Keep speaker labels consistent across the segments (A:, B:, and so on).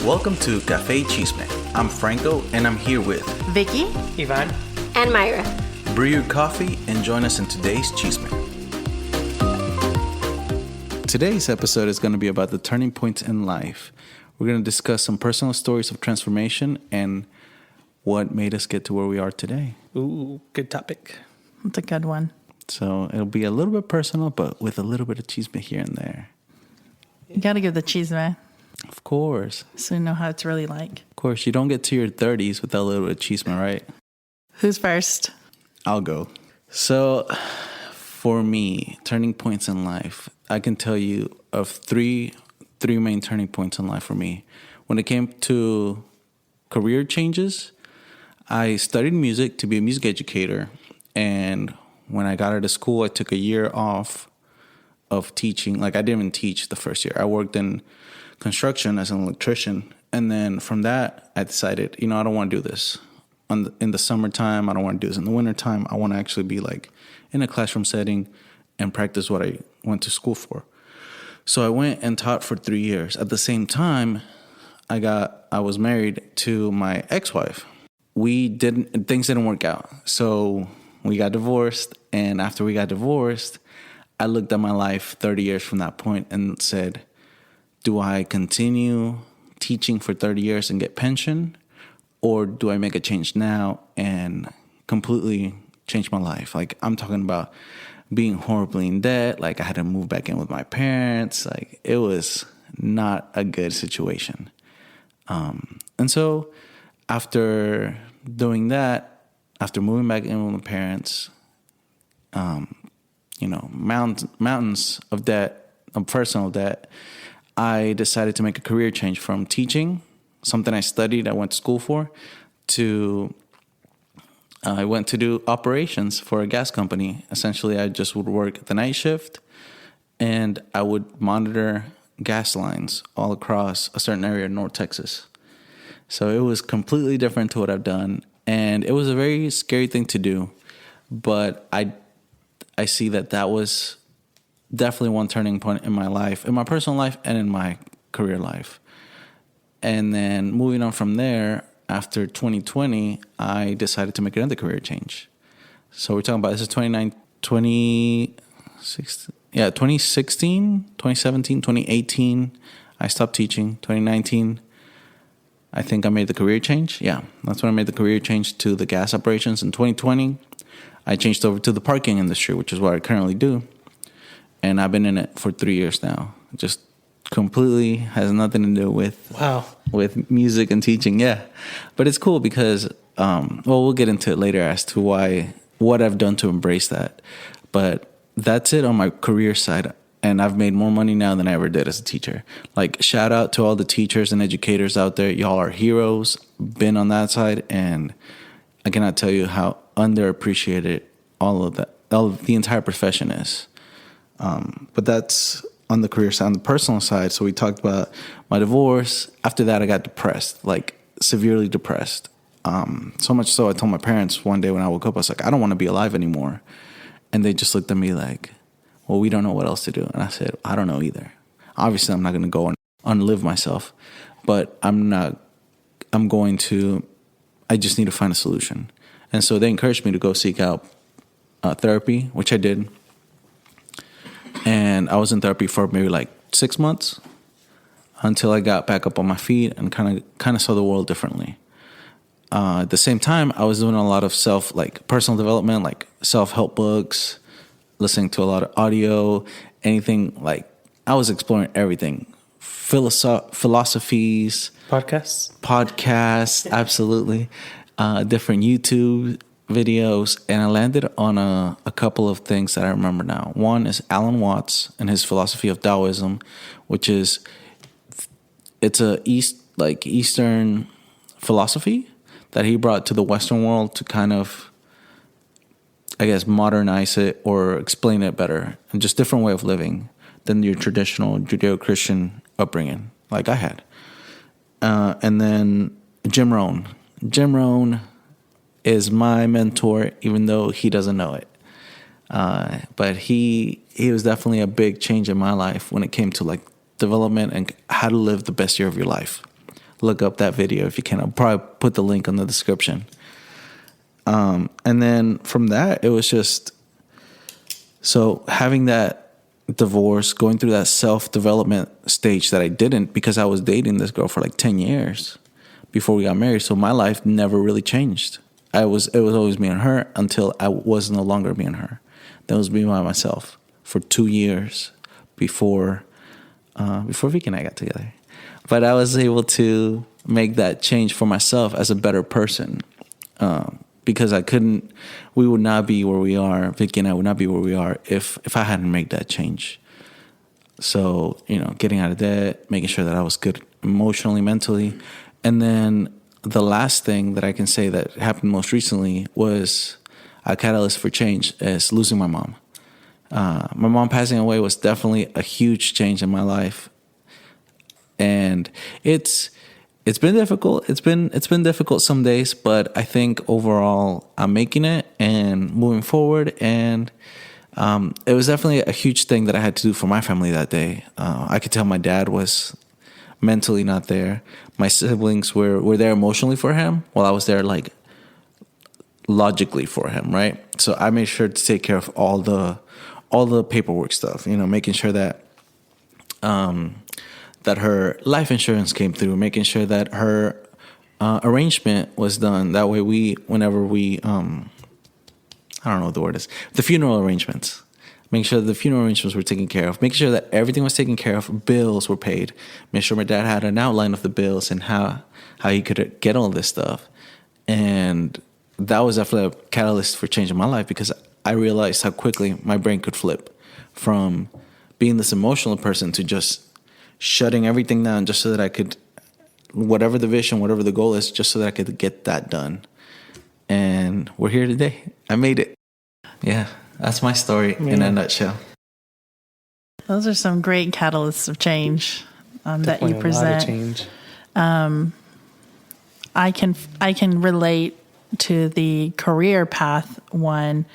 A: Welcome to Café Chisme. I'm Franco, and I'm here with
B: Vicky,
C: Ivan,
D: and Myra.
A: Brew your coffee and join us in today's Chisme. Today's episode is going to be about the turning points in life. We're going to discuss some personal stories of transformation and what made us get to where we are today.
C: Ooh, good topic.
B: that's a good one.
A: So it'll be a little bit personal, but with a little bit of chisme here and there.
B: You got to give the cheese, man,
A: Of course.
B: so you know how it's really like.
A: Of course, you don't get to your 30s without a little bit of chisme, right?
B: Who's first?
A: I'll go. So, for me, turning points in life, I can tell you of three main turning points in life for me. When it came to career changes, I studied music to be a music educator. And when I got out of school, I took a year off of teaching. Like, I didn't even teach the first year. I worked in construction as an electrician. And then from that, I decided, I don't want to do this in the summertime. I don't want to do this in the wintertime. I want to actually be like in a classroom setting and practice what I went to school for. So I went and taught for 3 years. At the same time, I was married to my ex-wife. Things didn't work out. So we got divorced. And after we got divorced, I looked at my life 30 years from that point and said, do I continue teaching for 30 years and get pension? Or do I make a change now and completely change my life? Like, I'm talking about being horribly in debt. Like, I had to move back in with my parents. Like, it was not a good situation. And so after doing that, after moving back in with my parents, mountains of debt, of personal debt, I decided to make a career change from teaching, something I studied, I went to school for, to I went to do operations for a gas company. Essentially, I just would work the night shift, and I would monitor gas lines all across a certain area in North Texas. So it was completely different to what I've done, and it was a very scary thing to do, but I see that was definitely one turning point in my life, in my personal life and in my career life. And then moving on from there, after 2020, I decided to make another career change. So we're talking about, this is 2016, 2017, 2018. I stopped teaching. 2019, I think I made the career change. Yeah, that's when I made the career change to the gas operations. In 2020, I changed over to the parking industry, which is what I currently do. And I've been in it for 3 years now. Just completely has nothing to do with music and teaching. Yeah, but it's cool because we'll get into it later as to what I've done to embrace that. But that's it on my career side, and I've made more money now than I ever did as a teacher. Like, shout out to all the teachers and educators out there. Y'all are heroes. Been on that side, and I cannot tell you how underappreciated all of the entire profession is. But that's on the career side. On the personal side, so we talked about my divorce. After that, I got depressed, like severely depressed. So much so I told my parents one day when I woke up, I was like, I don't want to be alive anymore. And they just looked at me like, well, we don't know what else to do. And I said, I don't know either. Obviously, I'm not going to go and unlive myself, but I just need to find a solution. And so they encouraged me to go seek out therapy, which I did. And I was in therapy for maybe like 6 months until I got back up on my feet and kind of saw the world differently. At the same time, I was doing a lot of personal development, like self-help books, listening to a lot of audio, anything. Like, I was exploring everything. Philosophies. Podcasts, absolutely. Different YouTube videos, and I landed on a couple of things that I remember now. One is Alan Watts and his philosophy of Taoism, which is Eastern philosophy that he brought to the Western world to kind of, I guess, modernize it or explain it better, and just different way of living than your traditional Judeo-Christian upbringing like I had. And then Jim Rohn. Jim Rohn is my mentor, even though he doesn't know it. But he was definitely a big change in my life when it came to like development and how to live the best year of your life. look up that video if you can. I'll probably put the link on the description. And then from that, it was just, so having that divorce, going through that self-development stage that I didn't, because I was dating this girl for like 10 years before we got married. So my life never really changed. It was always me and her until I was no longer me and her. That was me by myself for 2 years before Vicky and I got together. But I was able to make that change for myself as a better person, because we would not be where we are. Vicky and I would not be where we are if I hadn't made that change. So, getting out of debt, making sure that I was good emotionally, mentally. And then the last thing that I can say that happened most recently was a catalyst for change is losing my mom. My mom passing away was definitely a huge change in my life. And it's been difficult. It's been difficult some days, but I think overall I'm making it and moving forward. And it was definitely a huge thing that I had to do for my family that day. I could tell my dad was mentally not there. My siblings were there emotionally for him, while I was there like logically for him, right? So I made sure to take care of all the paperwork stuff, making sure that that her life insurance came through, making sure that her arrangement was done. That way whenever we I don't know what the word is, the funeral arrangements, making sure the funeral arrangements were taken care of, making sure that everything was taken care of, bills were paid, make sure my dad had an outline of the bills and how he could get all this stuff. And that was definitely a catalyst for changing my life, because I realized how quickly my brain could flip from being this emotional person to just shutting everything down just so that I could, whatever the vision, whatever the goal is, just so that I could get that done. And we're here today. I made it. Yeah, that's my story in a nutshell.
B: Those are some great catalysts of change that you present.
C: A lot of change.
B: I can relate to the career path one.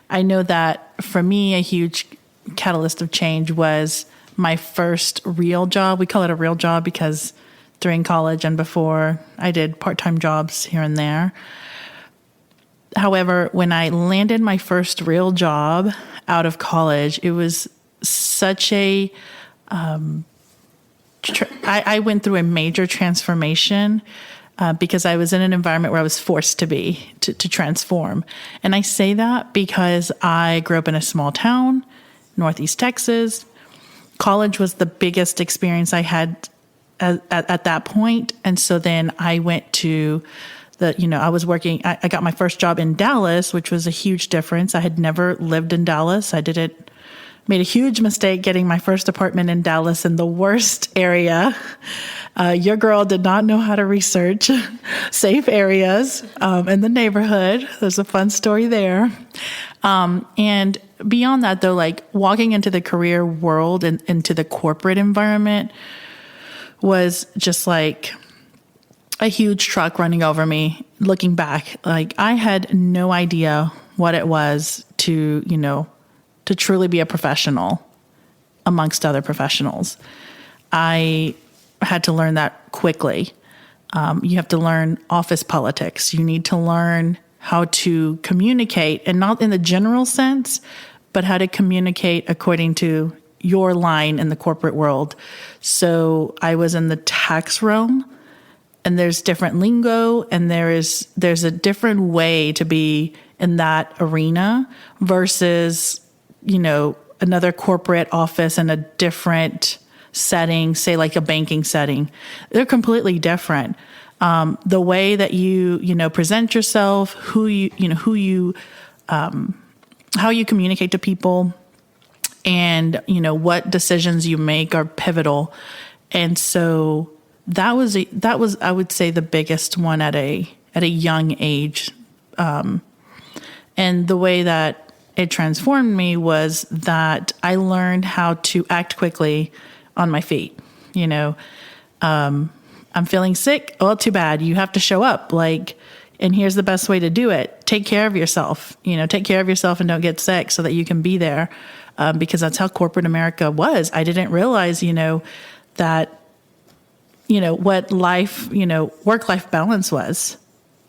B: I know that for me, a huge catalyst of change was my first real job. We call it a real job because during college and before, I did part-time jobs here and there. However, when I landed my first real job out of college, it was such a I went through a major transformation because I was in an environment where I was forced to transform. And I say that because I grew up in a small town, Northeast Texas. College was the biggest experience I had at that point. And so then I went to I was working, I got my first job in Dallas, which was a huge difference. I had never lived in Dallas. Made a huge mistake getting my first apartment in Dallas in the worst area. Your girl did not know how to research safe areas in the neighborhood. There's a fun story there. And beyond that, though, like walking into the career world and into the corporate environment was just like a huge truck running over me. Looking back, like I had no idea what it was to truly be a professional amongst other professionals. I had to learn that quickly. You have to learn office politics. You need to learn how to communicate, and not in the general sense, but how to communicate according to your line in the corporate world. So I was in the tax realm, and there's different lingo, and there's a different way to be in that arena versus, another corporate office in a different setting, say like a banking setting. They're completely different. The way that you present yourself, how you communicate to people, and what decisions you make are pivotal. And so that was I would say the biggest one at a young age. And the way that it transformed me was that I learned how to act quickly on my feet. I'm feeling sick. Well, too bad. You have to show up. And here's the best way to do it. Take care of yourself. Take care of yourself and don't get sick so that you can be there. Because that's how corporate America was. I didn't realize, that what life, work-life balance was.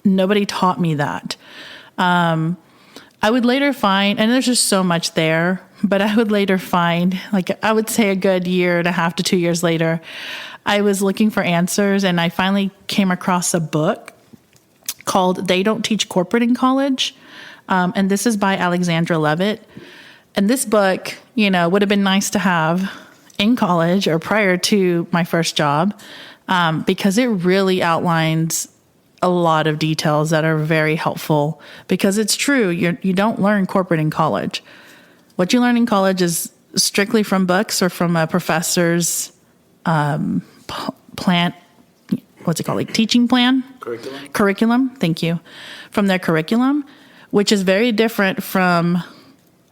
B: Nobody taught me that. I would later find, and there's just so much there, but I would later find, like I would say a good year and a half to 2 years later, I was looking for answers and I finally came across a book called They Don't Teach Corporate in College. And this is by Alexandra Levitt. And this book, would have been nice to have in college or prior to my first job, because it really outlines a lot of details that are very helpful, because it's true. You don't learn corporate in college. What you learn in college is strictly from books or from a professor's teaching plan? Curriculum. Thank you. From their curriculum, which is very different from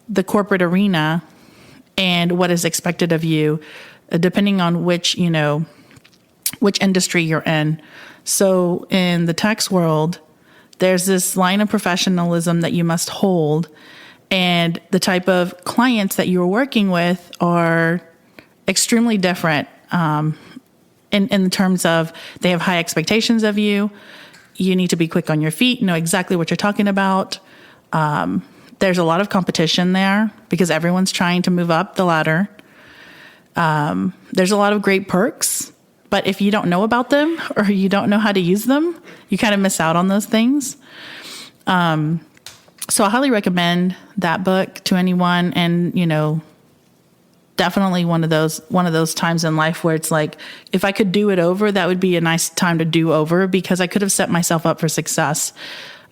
B: the corporate arena and what is expected of you, depending on which industry you're in. So in the tax world, there's this line of professionalism that you must hold, and the type of clients that you're working with are extremely different in terms of they have high expectations of you. You need to be quick on your feet, know exactly what you're talking about. There's a lot of competition there because everyone's trying to move up the ladder. There's a lot of great perks. But if you don't know about them or you don't know how to use them, you kind of miss out on those things. So I highly recommend that book to anyone. And, definitely one of those times in life where it's like, if I could do it over, that would be a nice time to do over, because I could have set myself up for success.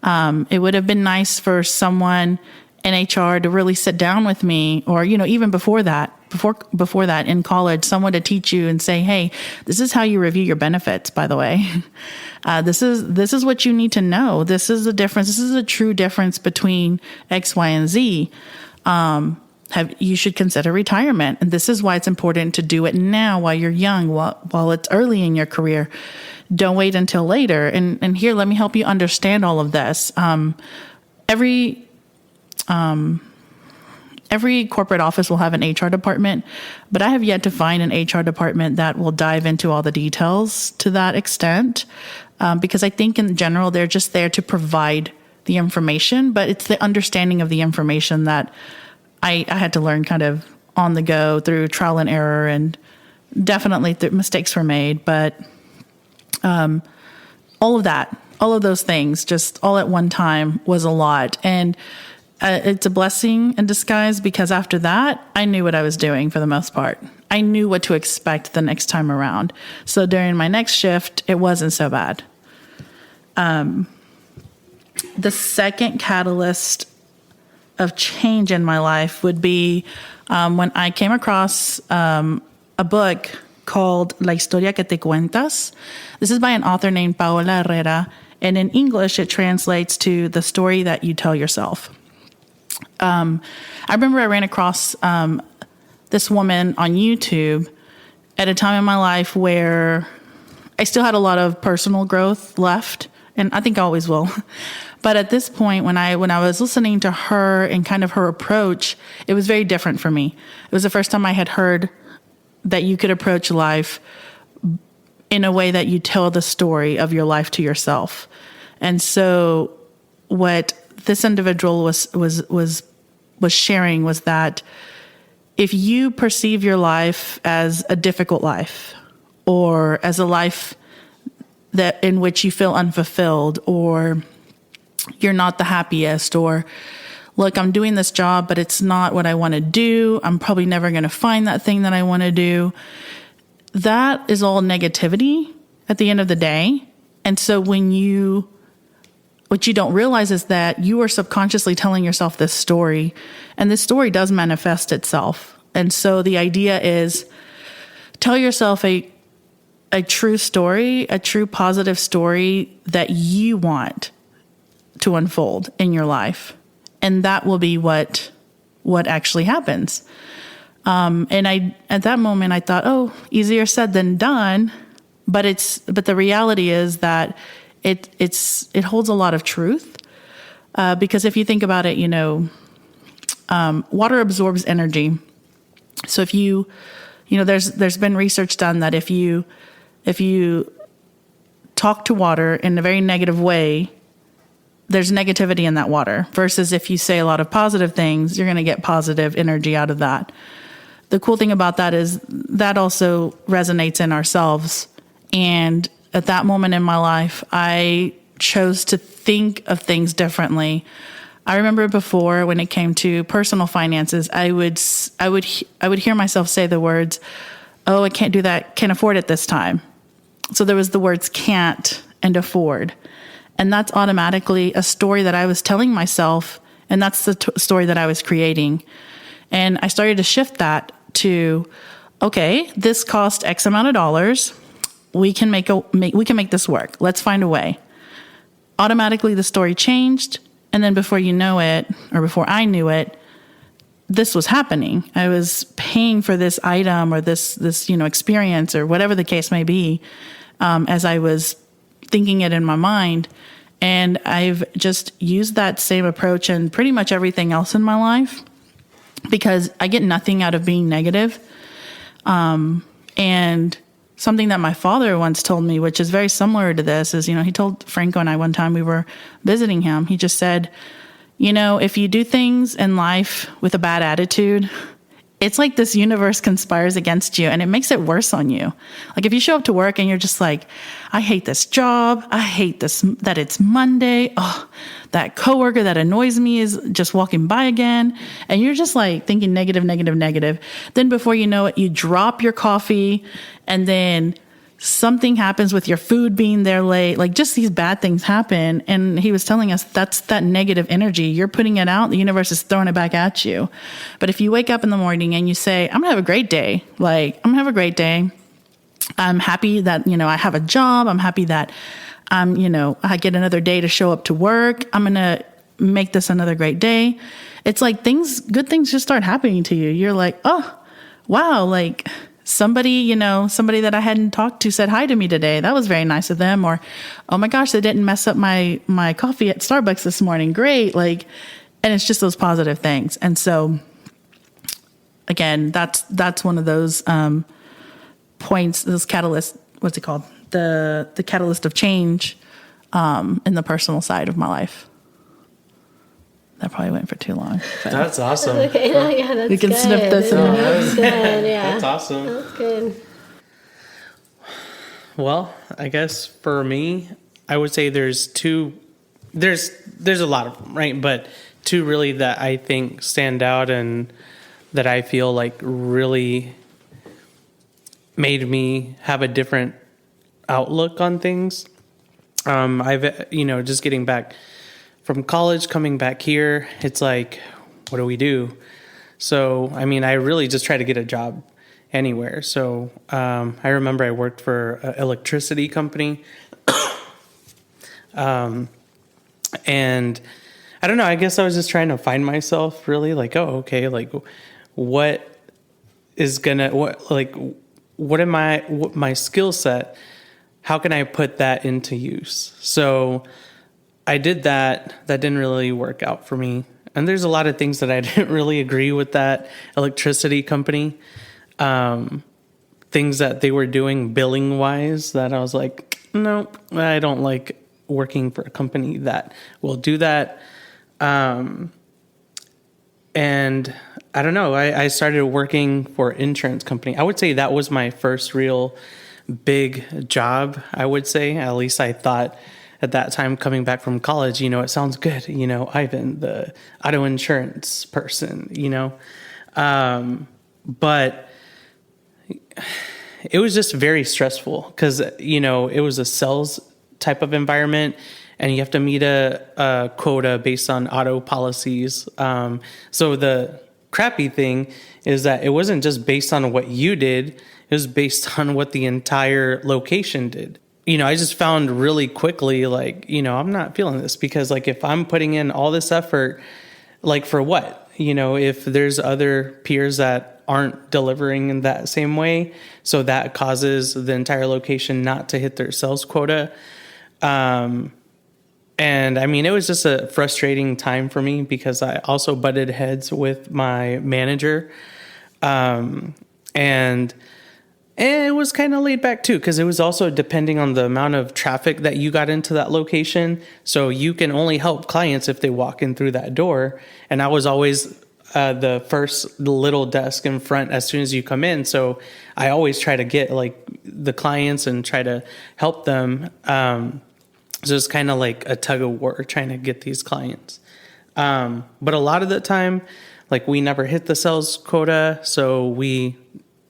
B: It would have been nice for someone in HR to really sit down with me, or, even before that in college, someone to teach you and say, hey, this is how you review your benefits, by the way. This is what you need to know. This is the difference. This is a true difference between X, Y, and Z. You should consider retirement. And this is why it's important to do it now while you're young, while it's early in your career. Don't wait until later. And here, let me help you understand all of this. Every corporate office will have an HR department, but I have yet to find an HR department that will dive into all the details to that extent, because I think in general, they're just there to provide the information, but it's the understanding of the information that I had to learn kind of on the go through trial and error, and definitely mistakes were made, but all of those things, just all at one time was a lot. And it's a blessing in disguise, because after that, I knew what I was doing for the most part. I knew what to expect the next time around. So during my next shift, it wasn't so bad. The second catalyst of change in my life would be when I came across a book called La Historia que te cuentas. This is by an author named Paola Herrera, and in English, it translates to The Story That You Tell Yourself. I remember I ran across this woman on YouTube at a time in my life where I still had a lot of personal growth left, and I think I always will. But at this point, when I was listening to her and kind of her approach, it was very different for me. It was the first time I had heard that you could approach life in a way that you tell the story of your life to yourself. And so what this individual was sharing was that if you perceive your life as a difficult life, or as a life that in which you feel unfulfilled, or you're not the happiest, or look, I'm doing this job, but it's not what I want to do. I'm probably never going to find that thing that I want to do. That is all negativity at the end of the day. And so what you don't realize is that you are subconsciously telling yourself this story, and this story does manifest itself. And so the idea is, tell yourself a true story, a true positive story that you want to unfold in your life. And that will be what actually happens. And at that moment I thought, oh, easier said than done. But the reality is that it holds a lot of truth. Because if you think about it, water absorbs energy. So if there's been research done that if you if you talk to water in a very negative way, there's negativity in that water, versus if you say a lot of positive things, you're going to get positive energy out of that. The cool thing about that is that also resonates in ourselves. And at that moment in my life, I chose to think of things differently. I remember before, when it came to personal finances, I would hear myself say the words, "Oh, I can't do that. Can't afford it this time." So there was the words "can't" and "afford." And that's automatically a story that I was telling myself, and that's the story that I was creating. And I started to shift that to, okay, this cost X amount of dollars. We can make this work. Let's find a way. Automatically, the story changed, and then before you know it, or before I knew it, this was happening. I was paying for this item or this experience or whatever the case may be, as I was thinking it in my mind. And I've just used that same approach in pretty much everything else in my life, because I get nothing out of being negative. And something that my father once told me, which is very similar to this, is, he told Franco and I one time we were visiting him, he just said, if you do things in life with a bad attitude, it's like this universe conspires against you and it makes it worse on you. Like if you show up to work and you're just like, I hate this job. I hate that it's Monday. Oh, that coworker that annoys me is just walking by again. And you're just like thinking negative, negative, negative. Then before you know it, you drop your coffee, and then something happens with your food being there late. Like just these bad things happen. And he was telling us that's that negative energy. You're putting it out. The universe is throwing it back at you. But if you wake up in the morning and you say, I'm going to have a great day. Like, I'm going to have a great day. I'm happy that, I have a job. I'm happy that I get another day to show up to work. I'm going to make this another great day. It's like good things just start happening to you. You're like, oh, wow. Like, somebody that I hadn't talked to said hi to me today. That was very nice of them. Or, oh my gosh, they didn't mess up my coffee at Starbucks this morning. Great. Like, and it's just those positive things. And so again, that's one of those, points, those catalysts, what's it called? The catalyst of change, in the personal side of my life. That probably went for too long.
C: That's awesome.
D: That's okay. No, yeah, that's
B: we can
D: good.
B: snip this in.
D: That's good. Yeah.
C: That's awesome.
D: That's good.
C: Well, I guess for me, I would say there's a lot of them, right? But two really that I think stand out and that I feel like really made me have a different outlook on things. I've, just getting back from college, coming back here, it's like, what do we do? So, I really just try to get a job anywhere. So, I remember I worked for an electricity company. And I don't know, I guess I was just trying to find myself really like, oh, okay, like what my skill set, how can I put that into use? So I did that. That didn't really work out for me. And there's a lot of things that I didn't really agree with that electricity company. Things that they were doing billing wise that I was like, no, I don't like working for a company that will do that. And I don't know, I started working for an insurance company. I would say that was my first real big job, I would say. At least I thought at that time, coming back from college, it sounds good. Ivan, the auto insurance person, but it was just very stressful because, it was a sales type of environment and you have to meet a quota based on auto policies. So the crappy thing is that it wasn't just based on what you did. It was based on what the entire location did. I just found really quickly, like, I'm not feeling this because, like, if I'm putting in all this effort, like, for what? If there's other peers that aren't delivering in that same way, so that causes the entire location not to hit their sales quota. And, it was just a frustrating time for me because I also butted heads with my manager. And And it was kind of laid back too, because it was also depending on the amount of traffic that you got into that location. So you can only help clients if they walk in through that door. And I was always the first little desk in front as soon as you come in. So I always try to get like the clients and try to help them. So it's kind of like a tug of war trying to get these clients. But a lot of the time, like we never hit the sales quota. So we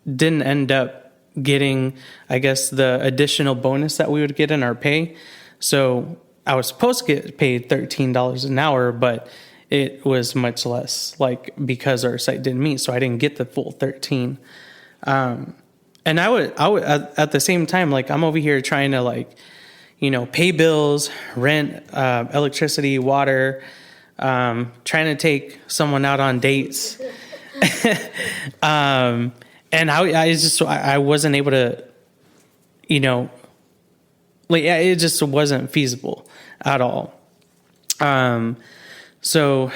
C: didn't end up getting, I guess, the additional bonus that we would get in our pay. So I was supposed to get paid $13 an hour, but it was much less, like because our site didn't meet. So I didn't get the full 13. And I would at the same time, like I'm over here trying to like, pay bills, rent, electricity, water, trying to take someone out on dates. And I wasn't able to, it just wasn't feasible at all. So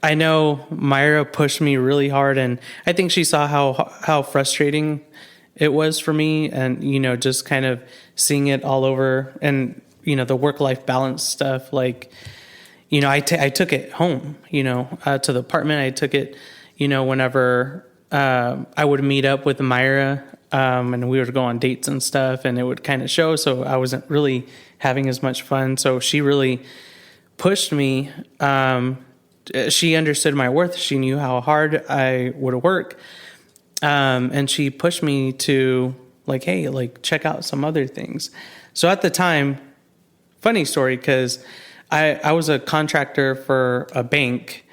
C: I know Myra pushed me really hard, and I think she saw how frustrating it was for me, and, just kind of seeing it all over, and, the work-life balance stuff, like, I took it home, to the apartment. I took it, whenever I would meet up with Myra, and we would go on dates and stuff, and it would kind of show. So I wasn't really having as much fun. So she really pushed me. She understood my worth. She knew how hard I would work. And she pushed me to like, hey, like check out some other things. So at the time, funny story, because I was a contractor for a bank,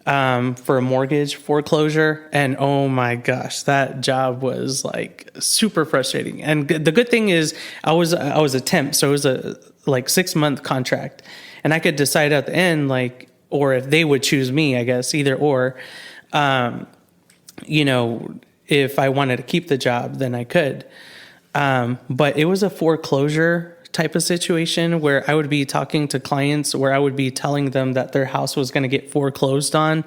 C: for a mortgage foreclosure. And oh my gosh, that job was like super frustrating. And the good thing is I was a temp. So it was a like 6-month contract, and I could decide at the end, like, or if they would choose me, I guess, either or, if I wanted to keep the job, then I could. But it was a foreclosure type of situation where I would be talking to clients, where I would be telling them that their house was going to get foreclosed on.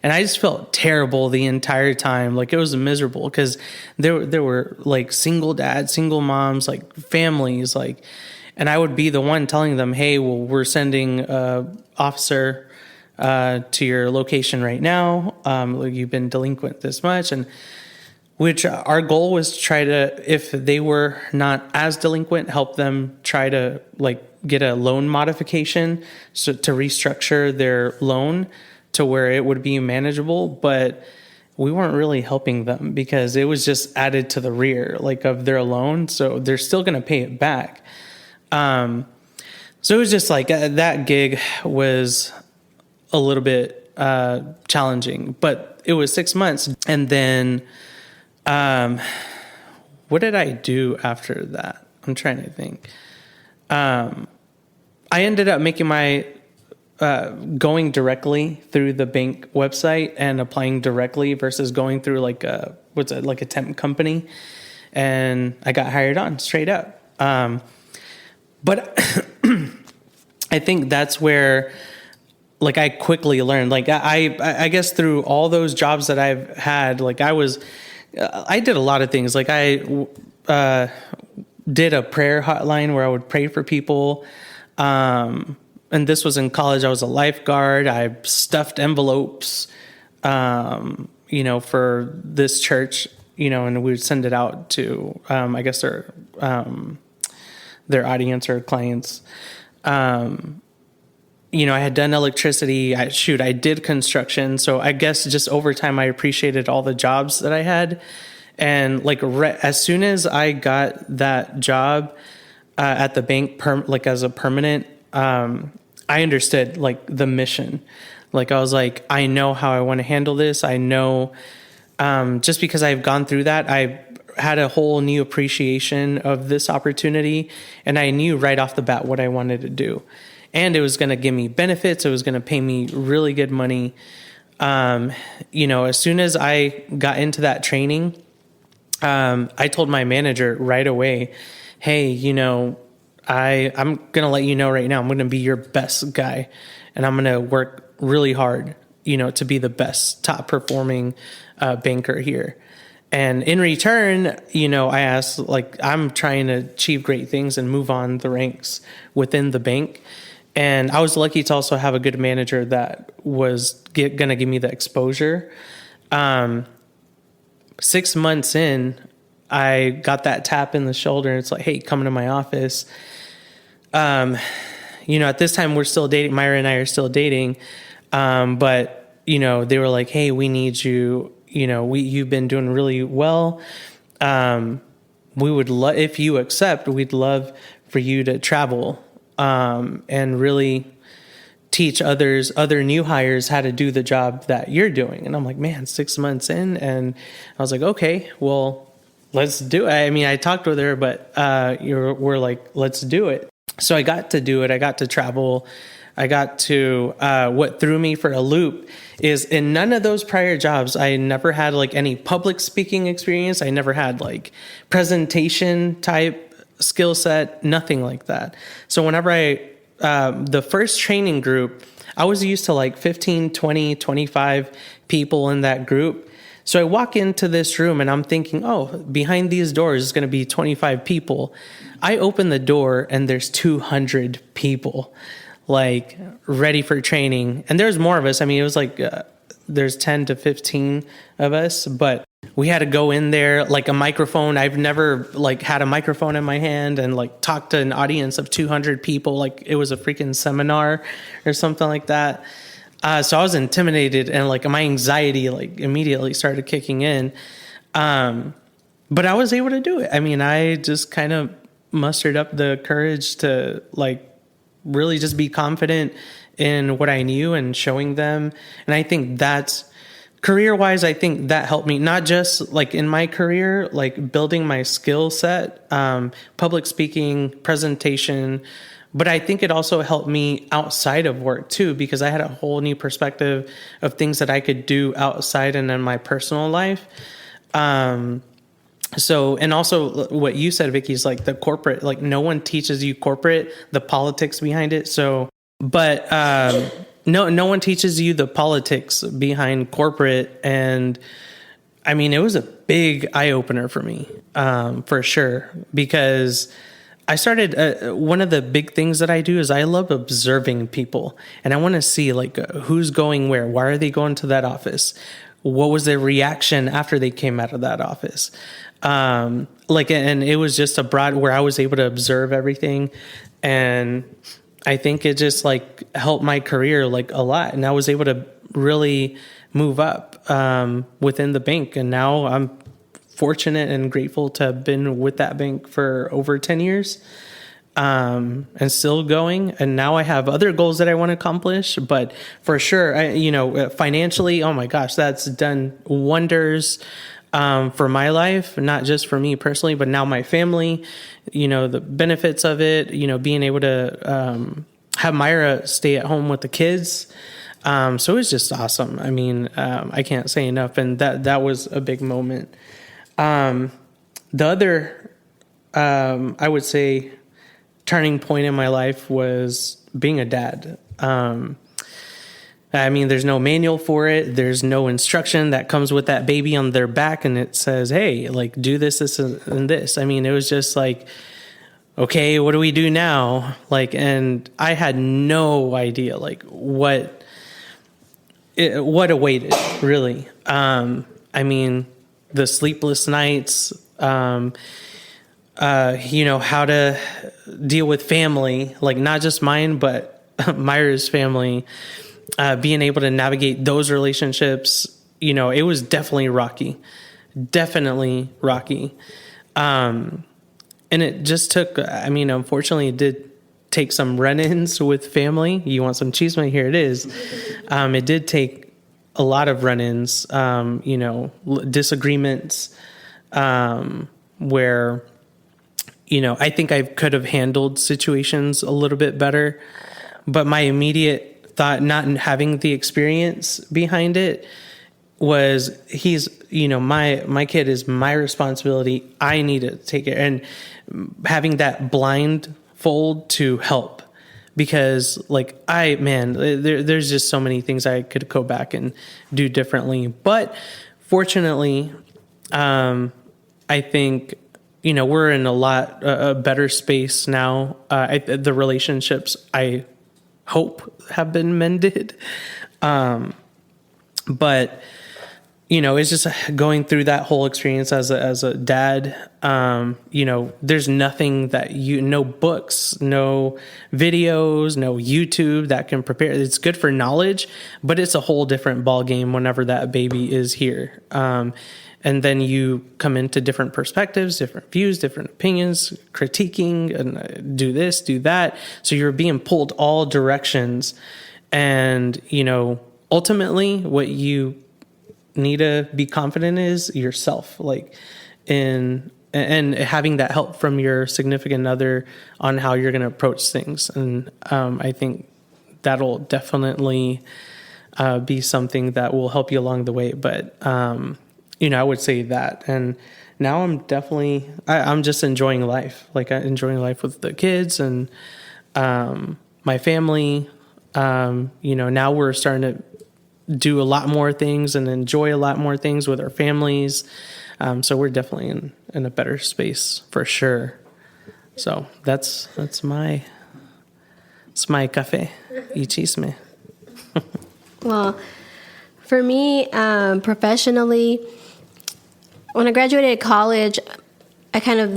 C: And I just felt terrible the entire time. Like it was miserable because there were like single dads, single moms, like families, like, and I would be the one telling them, hey, well, we're sending a officer to your location right now. You've been delinquent this much. And which our goal was to try to, if they were not as delinquent, help them try to like get a loan modification, so to restructure their loan to where it would be manageable. But we weren't really helping them because it was just added to the rear, like of their loan. So they're still going to pay it back. So it was just like that gig was a little bit challenging, but it was 6 months. And then what did I do after that? I'm trying to think. I ended up making my going directly through the bank website and applying directly versus going through like a temp company, and I got hired on straight up. But I think that's where like I quickly learned, like I guess through all those jobs that I've had, like I did a lot of things. Like I did a prayer hotline where I would pray for people. And this was in college. I was a lifeguard. I stuffed envelopes, for this church, and we would send it out to, I guess their audience or clients. I had done electricity. I did construction. So I guess just over time, I appreciated all the jobs that I had. And like as soon as I got that job at the bank, as a permanent, I understood like the mission. Like I was like, I know how I want to handle this. I know, just because I've gone through that, I had a whole new appreciation of this opportunity, and I knew right off the bat what I wanted to do. And it was going to give me benefits. It was going to pay me really good money. As soon as I got into that training, I told my manager right away, hey, I'm going to let you know right now, I'm going to be your best guy, and I'm going to work really hard, to be the best top performing banker here. And in return, I asked, like, I'm trying to achieve great things and move on the ranks within the bank. And I was lucky to also have a good manager that was going to give me the exposure. 6 months in, I got that tap in the shoulder. It's like, hey, come to my office. At this time we're still dating. Myra and I are still dating. But they were like, hey, we need you. You've been doing really well. We would love, if you accept, we'd love for you to travel, and really teach other new hires how to do the job that you're doing. And I'm like, man, 6 months in. And I was like, okay, well, let's do it. I mean, I talked with her, but we're like, let's do it. So I got to do it. I got to travel. I got to, what threw me for a loop is in none of those prior jobs, I never had like any public speaking experience. I never had like presentation type skill set, nothing like that. So whenever the first training group, I was used to like 15, 20, 25 people in that group. So I walk into this room and I'm thinking, oh, behind these doors is going to be 25 people. I open the door and there's 200 people like ready for training. And there's more of us. I mean, it was like there's 10 to 15 of us, but we had to go in there like a microphone. I've never like had a microphone in my hand and like talk to an audience of 200 people. Like it was a freaking seminar or something like that. So I was intimidated and like my anxiety like immediately started kicking in. But I was able to do it. I mean, I just kind of mustered up the courage to like really just be confident in what I knew and showing them. And I think that's career-wise, I think that helped me, not just like in my career, like building my skill set, public speaking, presentation, but I think it also helped me outside of work too, because I had a whole new perspective of things that I could do outside and in my personal life. So, and also what you said, Vicky, is like the corporate, like no one teaches you corporate, the politics behind it. So, but, no one teaches you the politics behind corporate. And I mean, it was a big eye opener for me, for sure, because I started, one of the big things that I do is I love observing people and I want to see like who's going where, why are they going to that office? What was their reaction after they came out of that office? And it was just a broad where I was able to observe everything. And I think it just like helped my career like a lot. And I was able to really move up, within the bank. And now I'm fortunate and grateful to have been with that bank for over 10 years, and still going. And now I have other goals that I want to accomplish, but for sure, financially, oh my gosh, that's done wonders, for my life, not just for me personally, but now my family, the benefits of it, being able to, have Myra stay at home with the kids. So it was just awesome. I mean, I can't say enough. And that was a big moment. The other, I would say, turning point in my life was being a dad. I mean, there's no manual for it. There's no instruction that comes with that baby on their back and it says, hey, like do this, this, and this. I mean, it was just like, okay, what do we do now? Like, and I had no idea like what awaited really. I mean, the sleepless nights, how to deal with family, like not just mine, but Myra's family, being able to navigate those relationships, it was definitely rocky. And it just took, unfortunately it did take some run-ins with family. You want some chisme? Here it is. It did take a lot of run-ins, disagreements, where, I think I could have handled situations a little bit better, but my immediate thought, not having the experience behind it, was he's, my kid is my responsibility. I need to take it. And having that blindfold to help, because like there's just so many things I could go back and do differently. But fortunately, I think, we're in a lot a better space now. The relationships, I hope, have been mended. But, it's just going through that whole experience as a dad. There's nothing that no books, no videos, no YouTube that can prepare. It's good for knowledge, but it's a whole different ball game whenever that baby is here. And then you come into different perspectives, different views, different opinions, critiquing, and do this, do that. So you're being pulled all directions. And, ultimately what you need to be confident is yourself, and having that help from your significant other on how you're going to approach things. And I think that'll definitely be something that will help you along the way. But, I would say that. And now I'm definitely, I'm just enjoying life. Enjoying life with the kids and my family. Now we're starting to do a lot more things and enjoy a lot more things with our families. So we're definitely in a better space for sure. So it's my café y chisme.
D: Well, for me, professionally, when I graduated college, I kind of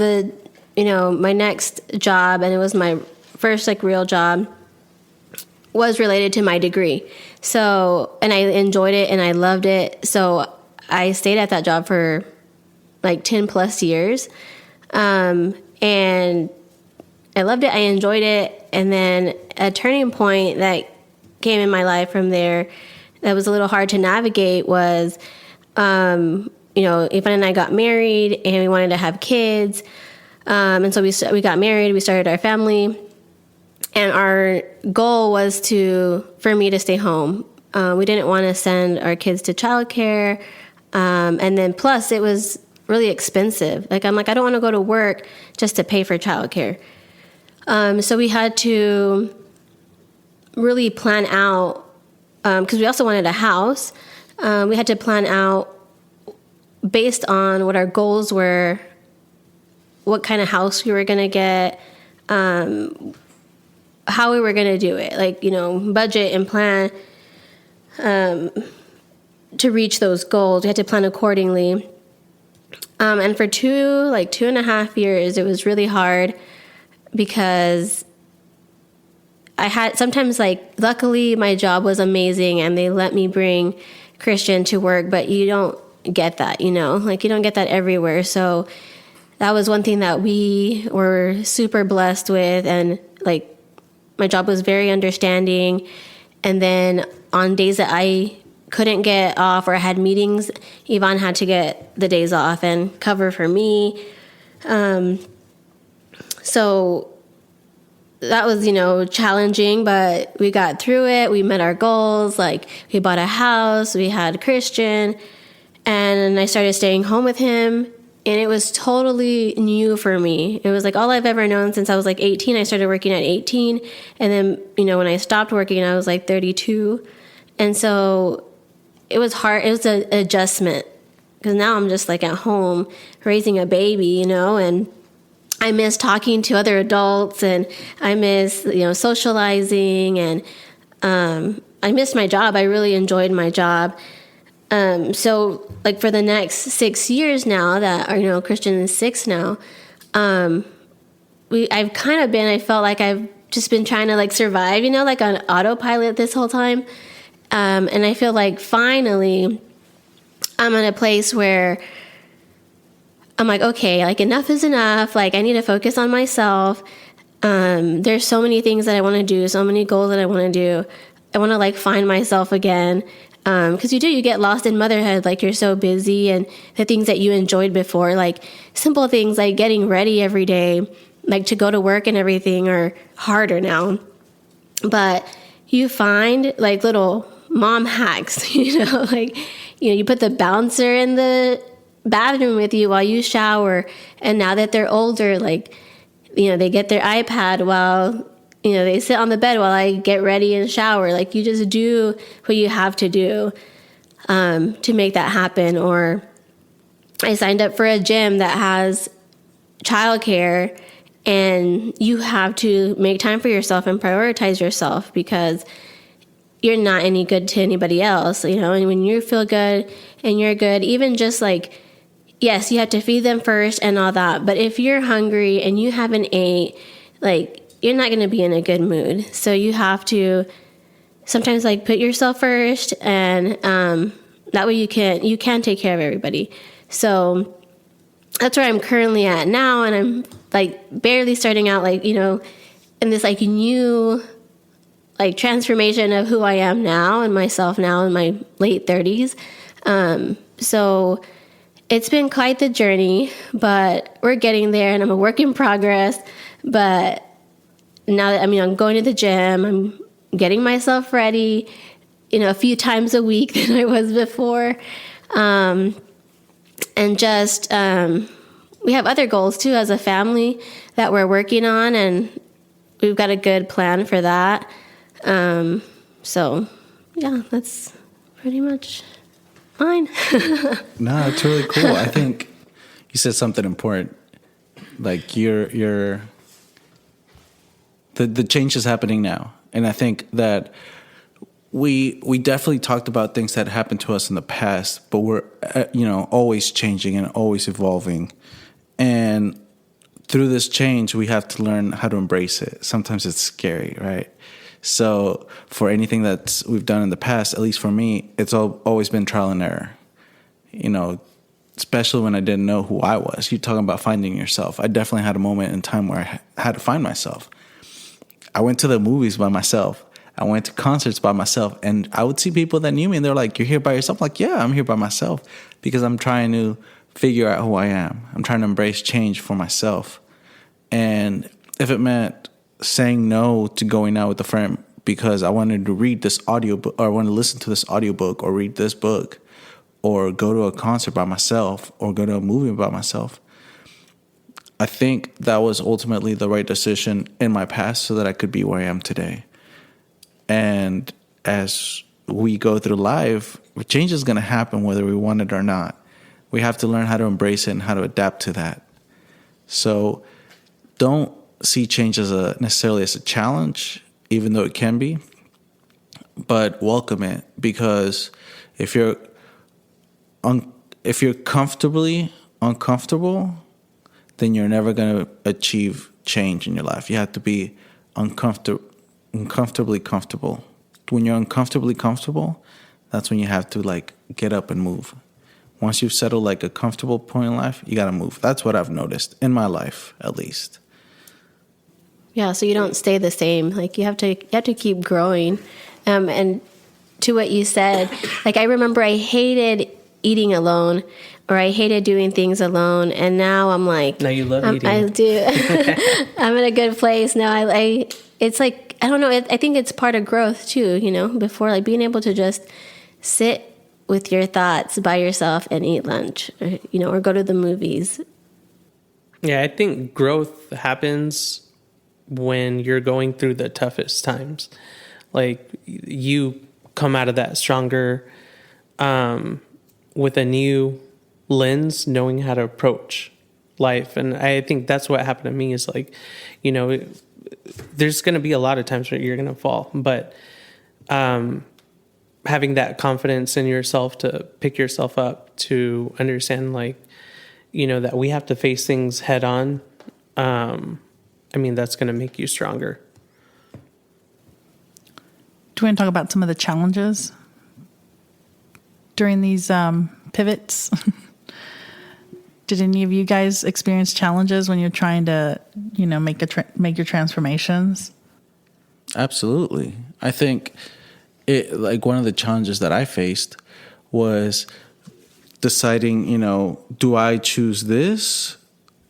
D: my next job, and it was my first real job, was related to my degree. So, and I enjoyed it and I loved it. So I stayed at that job for 10 plus years. And I loved it. I enjoyed it. And then a turning point that came in my life from there that was a little hard to navigate was, Ivan and I got married and we wanted to have kids. And so we got married, we started our family. And our goal was for me to stay home. We didn't want to send our kids to childcare. And then plus it was really expensive. I'm I don't want to go to work just to pay for childcare. So we had to really plan out, because we also wanted a house. We had to plan out based on what our goals were, what kind of house we were going to get, how we were going to do it, budget and plan to reach those goals. We had to plan accordingly. And for 2.5 years, it was really hard because I had sometimes luckily my job was amazing and they let me bring Christian to work, but you don't get that, you don't get that everywhere. So that was one thing that we were super blessed with. And my job was very understanding. And then on days that I couldn't get off or I had meetings, Yvonne had to get the days off and cover for me. So that was, challenging, but we got through it. We met our goals. We bought a house, we had Christian, and I started staying home with him. And it was totally new for me. It was all I've ever known since I was 18. I started working at 18. And then, when I stopped working, I was 32. And so it was hard. It was an adjustment because now I'm just at home raising a baby, and I miss talking to other adults and I miss, socializing, and I missed my job. I really enjoyed my job. So for the next 6 years now that, Christian is 6 now, I felt like I've just been trying to survive, on autopilot this whole time. And I feel finally I'm at a place where I'm okay, enough is enough. I need to focus on myself. There's so many things that I want to do, so many goals that I want to do. I want to find myself again. Because you get lost in motherhood, you're so busy, and the things that you enjoyed before, simple things like getting ready every day, to go to work and everything are harder now. But you find little mom hacks, you put the bouncer in the bathroom with you while you shower. And now that they're older, they get their iPad while they sit on the bed while I get ready and shower. You just do what you have to do to make that happen. Or I signed up for a gym that has childcare, and you have to make time for yourself and prioritize yourself because you're not any good to anybody else, you know. And when you feel good and you're good, even just like, yes, you have to feed them first and all that, but if you're hungry and you haven't ate, like, you're not going to be in a good mood. So you have to sometimes like put yourself first, and that way you can take care of everybody. So that's where I'm currently at now, and I'm like barely starting out, like, you know, in this like new like transformation of who I am now and myself now in my late 30s. So it's been quite the journey, but we're getting there, and I'm a work in progress. But now that, I mean, I'm going to the gym, I'm getting myself ready, you know, a few times a week than I was before. And just, we have other goals too as a family that we're working on, and we've got a good plan for that. So yeah, that's pretty much mine.
A: No, it's really cool. I think you said something important. Like the change is happening now. And I think that we definitely talked about things that happened to us in the past, but we're, you know, always changing and always evolving. And through this change, we have to learn how to embrace it. Sometimes it's scary, right? So for anything that we've done in the past, at least for me, it's always been trial and error. You know, especially when I didn't know who I was. You're talking about finding yourself. I definitely had a moment in time where I had to find myself. I went to the movies by myself. I went to concerts by myself, and I would see people that knew me, and they're like, "You're here by yourself?" I'm like, yeah, I'm here by myself because I'm trying to figure out who I am. I'm trying to embrace change for myself. And if it meant saying no to going out with a friend because I wanted to read this audiobook, or I wanted to listen to this audiobook, or read this book, or go to a concert by myself, or go to a movie by myself, I think that was ultimately the right decision in my past so that I could be where I am today. And as we go through life, change is going to happen whether we want it or not. We have to learn how to embrace it and how to adapt to that. So don't see change as necessarily as a challenge, even though it can be, but welcome it, because if you're comfortably uncomfortable, then you're never going to achieve change in your life. You have to be uncomfortably comfortable. When you're uncomfortably comfortable, that's when you have to like get up and move. Once you've settled like a comfortable point in life, you got to move. That's what I've noticed in my life, at least.
D: Yeah, so you don't stay the same. Like you have to keep growing. And to what you said, like I remember I hated eating alone, or I hated doing things alone, and now I'm like,
C: now you love eating.
D: I do. I'm in a good place now. I it's like, I don't know. I think it's part of growth too. You know, before, like being able to just sit with your thoughts by yourself and eat lunch, or, you know, or go to the movies.
C: Yeah, I think growth happens when you're going through the toughest times. Like you come out of that stronger, with a new lens, knowing how to approach life. And I think that's what happened to me is like, you know, there's going to be a lot of times where you're going to fall, but having that confidence in yourself to pick yourself up, to understand, like, you know, that we have to face things head on. I mean, that's going to make you stronger.
B: Do you want to talk about some of the challenges during these pivots? Did any of you guys experience challenges when you're trying to, you know, make your transformations?
A: Absolutely. I think like one of the challenges that I faced was deciding, you know, do I choose this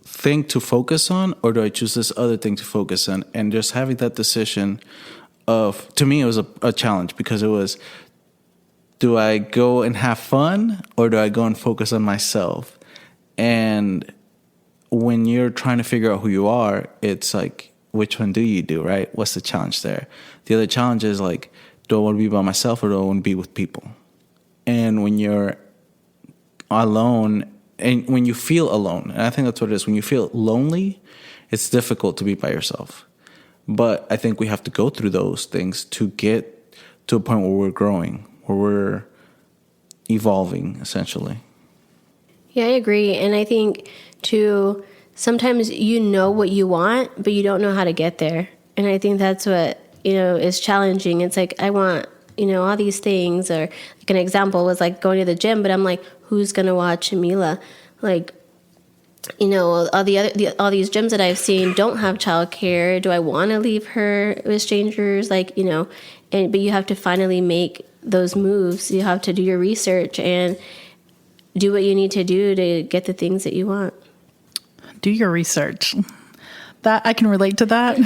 A: thing to focus on, or do I choose this other thing to focus on? And just having that decision to me, it was a challenge, because it was, do I go and have fun, or do I go and focus on myself? And when you're trying to figure out who you are, it's like, which one do you do, right? What's the challenge there? The other challenge is like, do I want to be by myself, or do I want to be with people? And when you're alone and when you feel alone, and I think that's what it is. When you feel lonely, it's difficult to be by yourself. But I think we have to go through those things to get to a point where we're growing, where we're evolving, essentially.
D: Yeah, I agree. And I think, too, sometimes you know what you want, but you don't know how to get there. And I think that's what, is challenging. It's like, I want, all these things. Or like an example was like going to the gym, but I'm like, who's going to watch Mila? Like, all these gyms that I've seen don't have childcare. Do I want to leave her with strangers? Like, but you have to finally make those moves. You have to do your research and do what you need to do to get the things that you want. Do your research.
B: That I can relate to that.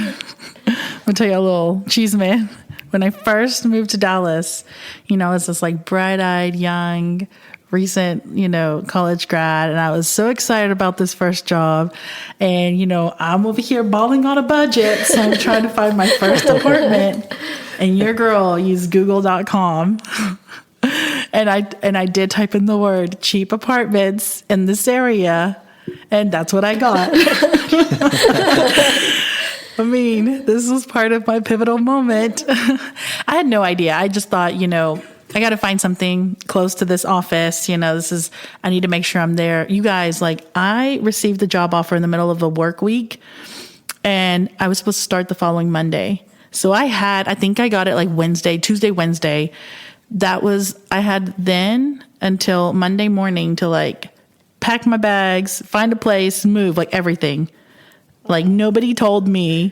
B: I'll tell you a little chisme. When I first moved to Dallas, I was this like bright-eyed, young, recent, college grad, and I was so excited about this first job. And, I'm over here balling on a budget, so I'm trying to find my first apartment. And your girl used Google.com. And I did type in the word cheap apartments in this area, and that's what I got. I mean, this was part of my pivotal moment. I had no idea. I just thought, I got to find something close to this office. I need to make sure I'm there. You guys, I received the job offer in the middle of the work week, and I was supposed to start the following Monday. So I think I got it Tuesday, Wednesday. I had then until Monday morning to pack my bags, find a place, move, everything. Nobody told me.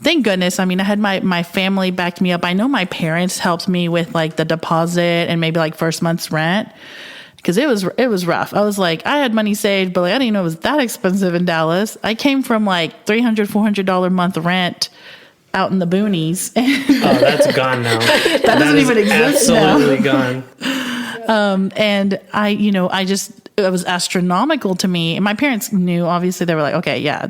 B: Thank goodness. I mean, I had my family backed me up. I know my parents helped me with the deposit and maybe first month's rent, because it was rough. I was I had money saved, but I didn't know it was that expensive in Dallas. I came from $300, $400 a month rent out in the boonies.
C: Oh, that's gone now.
B: that doesn't even exist now.
C: Absolutely gone.
B: And it was astronomical to me. And my parents knew, obviously. They were like, okay, yeah,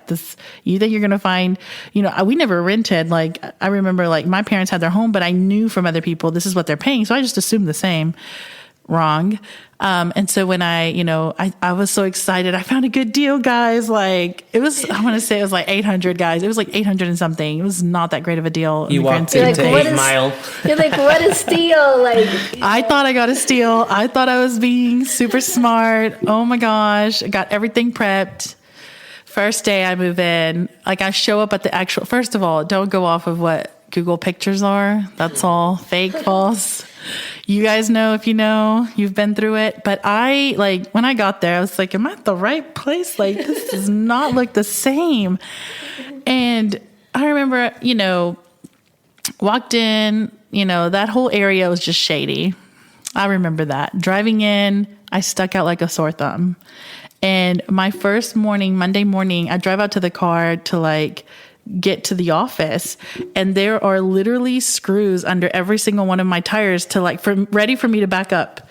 B: you think you're going to find, we never rented. I remember my parents had their home, but I knew from other people, this is what they're paying. So I just assumed the same. Wrong. And so when I was so excited, I found a good deal, guys. I want to say it was 800, guys. It was 800 and something. It was not that great of a deal.
C: You walked into 8 Mile.
D: You're what a steal.
B: I thought I got a steal. I thought I was being super smart. Oh my gosh. I got everything prepped. First day I move in, I show up at the actual, first of all, don't go off of what Google pictures are. That's all fake, false. You guys know, if you've been through it. But when I got there, I was am I at the right place? This does not look the same. And I remember, walked in, that whole area was just shady. I remember that. Driving in, I stuck out like a sore thumb. And my first morning, Monday morning, I drive out to the car to get to the office, and there are literally screws under every single one of my tires to ready for me to back up.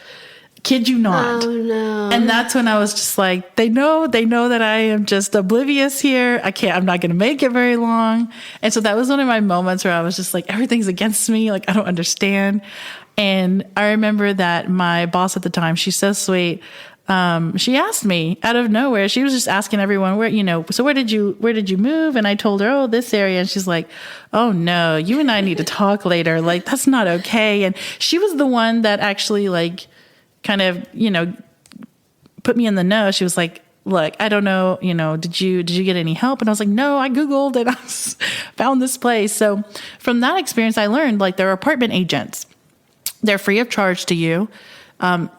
B: Kid you not.
D: Oh no.
B: And that's when I was just they know that I am just oblivious here. I'm not going to make it very long. And so that was one of my moments where I was just everything's against me. I don't understand. And I remember that my boss at the time, she's so sweet. She asked me out of nowhere. She was just asking everyone so where did you move? And I told her, oh, this area. And she's like, oh no, you and I need to talk later. That's not okay. And she was the one that actually kind of, put me in the know. She was like, look, I don't know, did you get any help? And I was like, no, I Googled and I found this place. So from that experience, I learned there are apartment agents. They're free of charge to you.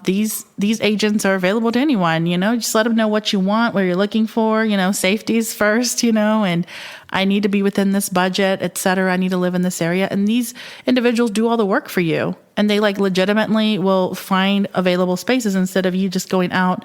B: These agents are available to anyone, just let them know what you want, what you're looking for, safety's first, and I need to be within this budget, et cetera. I need to live in this area. And these individuals do all the work for you, and they legitimately will find available spaces instead of you just going out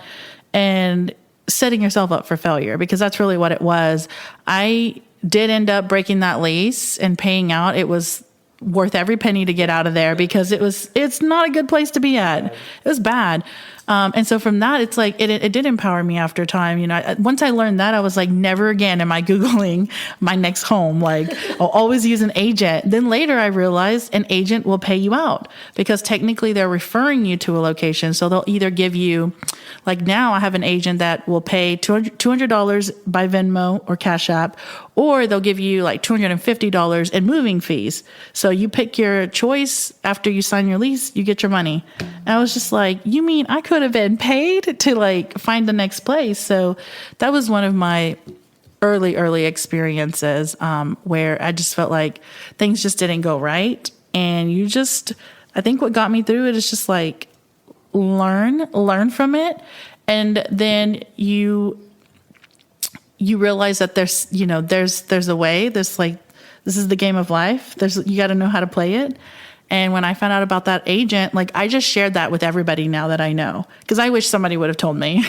B: and setting yourself up for failure, because that's really what it was. I did end up breaking that lease and paying out. It was worth every penny to get out of there, because it's not a good place to be at. It was bad. And so from that, it's like, it did empower me after time. Once I learned that, I was like, never again am I Googling my next home. Like, I'll always use an agent. Then later I realized an agent will pay you out because technically they're referring you to a location. So they'll either give you, like now I have an agent that will pay $200 by Venmo or Cash App, or they'll give you like $250 in moving fees. So you pick your choice. After you sign your lease, you get your money. And I was just like, you mean I could have been paid to like find the next place? So that was one of my early experiences where I just felt like things just didn't go right. And I think what got me through it is just like learn from it. And then you realize that there's a way. There's like, this is the game of life. You got to know how to play it. And when I found out about that agent, like I just shared that with everybody now that I know, because I wish somebody would have told me.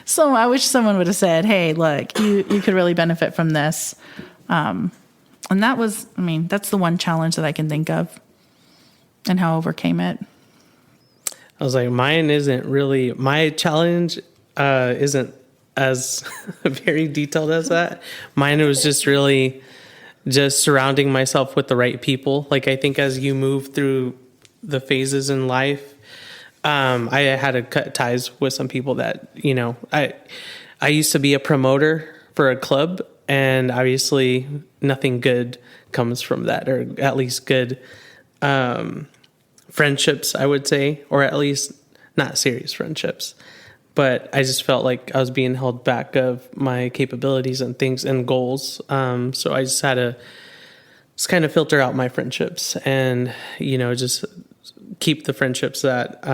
B: So I wish someone would have said, hey, look, you could really benefit from this. And that's the one challenge that I can think of and how I overcame it.
C: I was like, my challenge isn't as very detailed as that. Mine was just really just surrounding myself with the right people. Like, I think as you move through the phases in life, I had to cut ties with some people that, I used to be a promoter for a club, and obviously nothing good comes from that, or at least good friendships, I would say, or at least not serious friendships. But I just felt like I was being held back of my capabilities and things and goals. So I just had to just kind of filter out my friendships and, just keep the friendships that,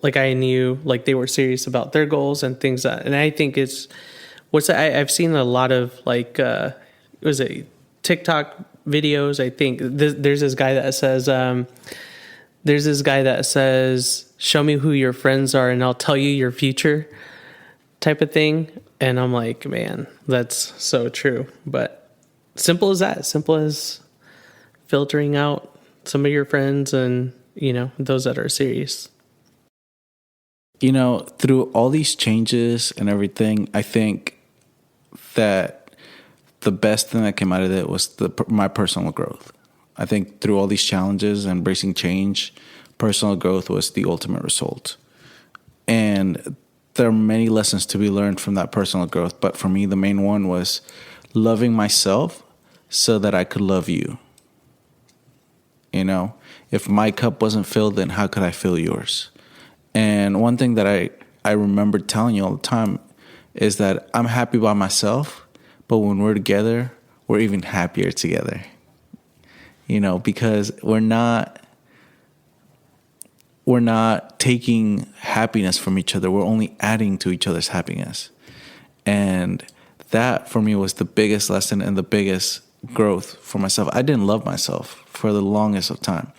C: like I knew, like they were serious about their goals and things and I think I've seen a lot of like, TikTok videos. I think there's this guy that says, show me who your friends are and I'll tell you your future type of thing. And I'm like, man, that's so true. But simple as that, simple as filtering out some of your friends and, those that are serious.
A: Through all these changes and everything, I think that the best thing that came out of it was my personal growth. I think through all these challenges and embracing change, personal growth was the ultimate result. And there are many lessons to be learned from that personal growth. But for me, the main one was loving myself so that I could love you. If my cup wasn't filled, then how could I fill yours? And one thing that I remember telling you all the time is that I'm happy by myself, but when we're together, we're even happier together. Because we're not taking happiness from each other. We're only adding to each other's happiness. And that for me was the biggest lesson and the biggest growth for myself. I didn't love myself for the longest of time.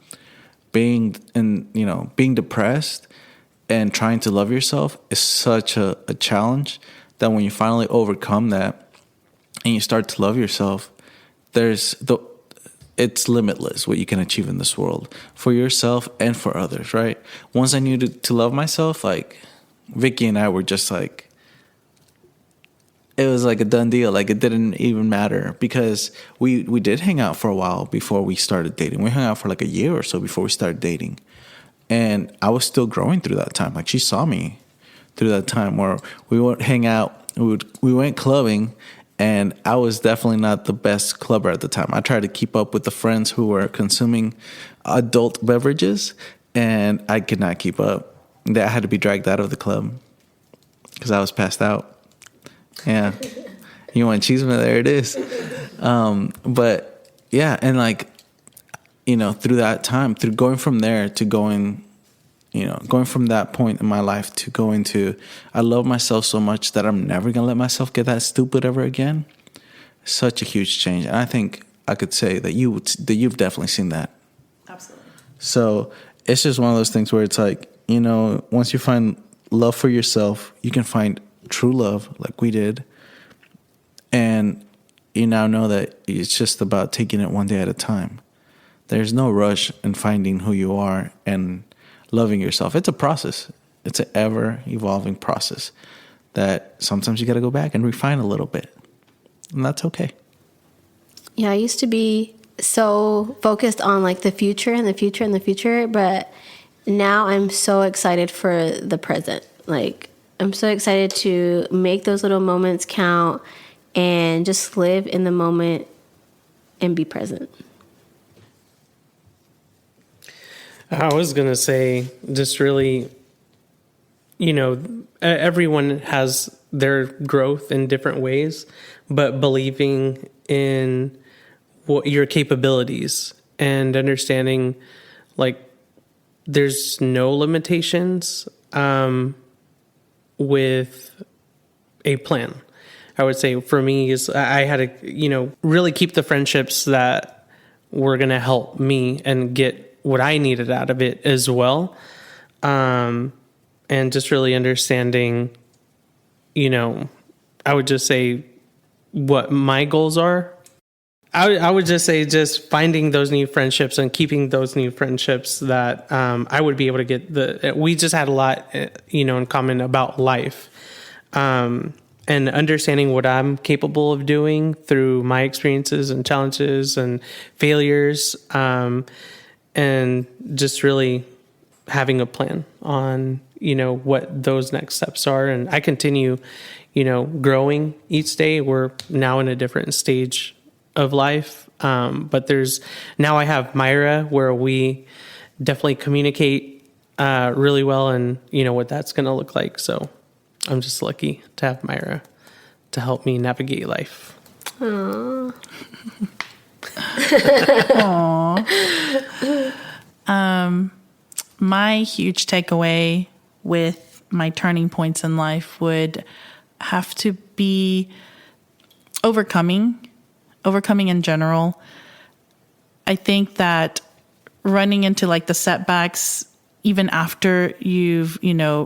A: Being depressed and trying to love yourself is such a challenge that when you finally overcome that and you start to love yourself, it's limitless what you can achieve in this world for yourself and for others, right? Once I knew to love myself, like Vicky and I were just like, it was like a done deal. Like it didn't even matter because we did hang out for a while before we started dating. We hung out for like a year or so before we started dating. And I was still growing through that time. Like she saw me through that time where we would hang out, we went clubbing, and I was definitely not the best clubber at the time. I tried to keep up with the friends who were consuming adult beverages, and I could not keep up. I had to be dragged out of the club because I was passed out. Yeah. You want Chisme? There it is. But yeah, and like, through that time, through going from there to going from that point in my life to going to, I love myself so much that I'm never going to let myself get that stupid ever again. Such a huge change. And I think I could say that you've definitely seen that.
B: Absolutely.
A: So it's just one of those things where it's like, once you find love for yourself, you can find true love like we did. And you now know that it's just about taking it one day at a time. There's no rush in finding who you are and loving yourself. It's a process. It's an ever evolving process that sometimes you got to go back and refine a little bit. And that's okay.
D: Yeah, I used to be so focused on like the future and the future and the future, but now I'm so excited for the present. Like, I'm so excited to make those little moments count and just live in the moment and be present.
C: I was going to say, just really, everyone has their growth in different ways, but believing in what your capabilities and understanding, like, there's no limitations with a plan. I would say for me is I had to, really keep the friendships that were going to help me and get what I needed out of it as well. And just really understanding, I would just say what my goals are. I would just say just finding those new friendships and keeping those new friendships that I would be able to get we just had a lot, in common about life. And understanding what I'm capable of doing through my experiences and challenges and failures, and just really having a plan on, what those next steps are. And I continue, growing each day. We're now in a different stage of life. But now I have Myra, where we definitely communicate really well, and, what that's going to look like. So I'm just lucky to have Myra to help me navigate life.
D: Aww.
B: My huge takeaway with my turning points in life would have to be overcoming in general. I think that running into like the setbacks, even after you've,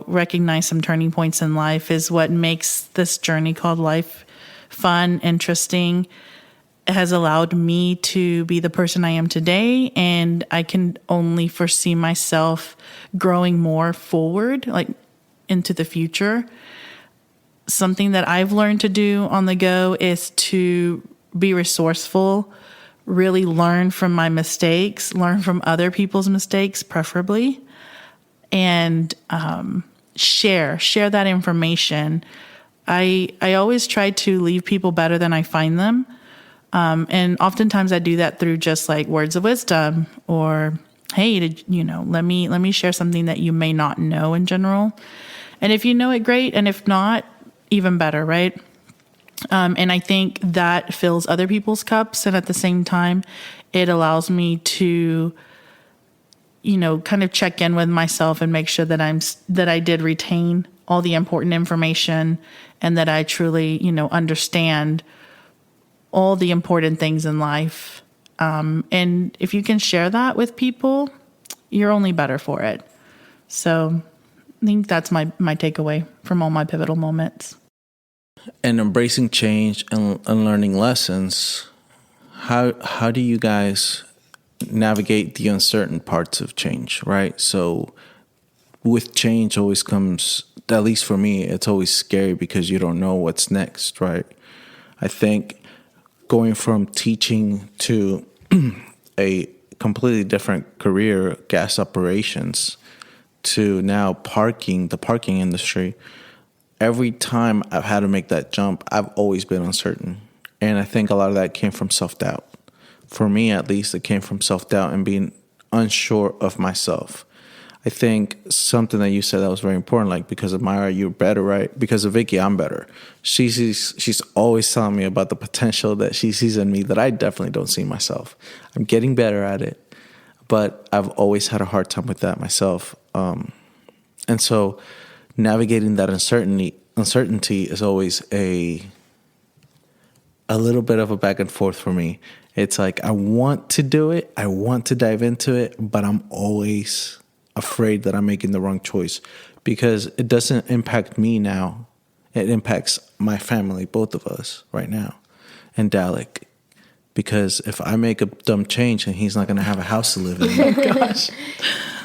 B: recognized some turning points in life, is what makes this journey called life fun, interesting. It has allowed me to be the person I am today, and I can only foresee myself growing more forward, like into the future. Something that I've learned to do on the go is to be resourceful, really learn from my mistakes, learn from other people's mistakes, preferably, and share that information. I always try to leave people better than I find them. And oftentimes I do that through just like words of wisdom, or, hey, let me share something that you may not know in general. And if you know it, great. And if not, even better, right? And I think that fills other people's cups. And at the same time, it allows me to, kind of check in with myself and make sure that I did retain all the important information, and that I truly, understand all the important things in life. And if you can share that with people, you're only better for it. So I think that's my takeaway from all my pivotal moments.
A: And embracing change and learning lessons, how do you guys navigate the uncertain parts of change, right? So with change always comes, at least for me, it's always scary because you don't know what's next, right? I think going from teaching to a completely different career, gas operations, to now the parking industry, every time I've had to make that jump, I've always been uncertain. And I think a lot of that came from self-doubt. For me, at least, it came from self-doubt and being unsure of myself. I think something that you said that was very important, like, because of Myra, you're better, right? Because of Vicky, I'm better. She's always telling me about the potential that she sees in me that I definitely don't see myself. I'm getting better at it, but I've always had a hard time with that myself. And so navigating that uncertainty is always a little bit of a back and forth for me. It's like, I want to do it, I want to dive into it, but I'm always afraid that I'm making the wrong choice, because it doesn't impact me now. It impacts my family, both of us right now, and Dalek. Because if I make a dumb change, and he's not going to have a house to live in.
B: Oh, gosh.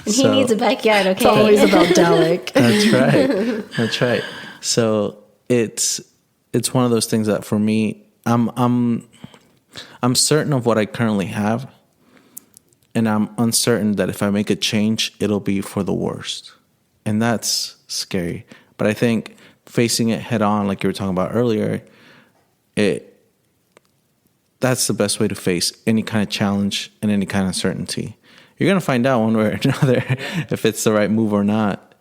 D: And he needs a backyard, okay?
B: It's always about Dalek.
A: That's right. That's right. So it's one of those things that for me, I'm certain of what I currently have, and I'm uncertain that if I make a change, it'll be for the worst. And that's scary. But I think facing it head on, like you were talking about earlier, that's the best way to face any kind of challenge and any kind of uncertainty. You're going to find out one way or another if it's the right move or not.